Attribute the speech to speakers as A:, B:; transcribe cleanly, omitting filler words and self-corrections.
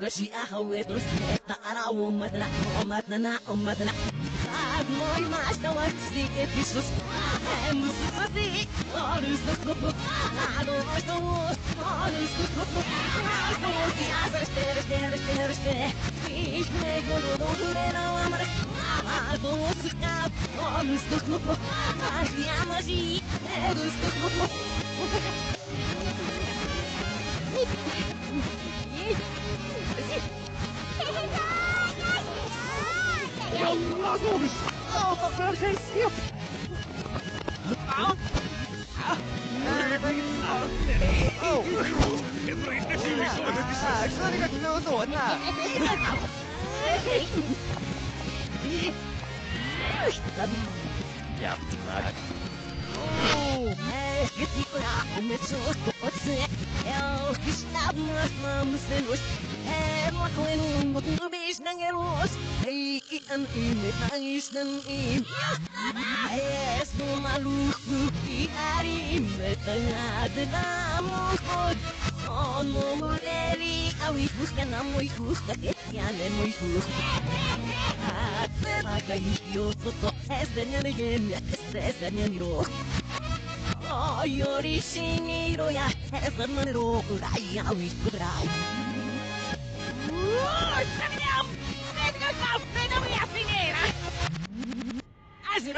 A: ماشي أخوي ترس تعرى ومدنا ومدنا ومدنا موي ما اشتوت سيك بيسوس مصطفي أرز تخطب عدو اشتوت أرز تخطب عدو في عصر اشتر فيش نقولوا دولنا وامرك عدو سكاب أرز تخطب عشي عمشي أرز تخطب يلا زوج خير Yorishiro ya, es hermano, ay, ay, cudrao. ¡Venga, ¡venga, me voy a finir! ¡Así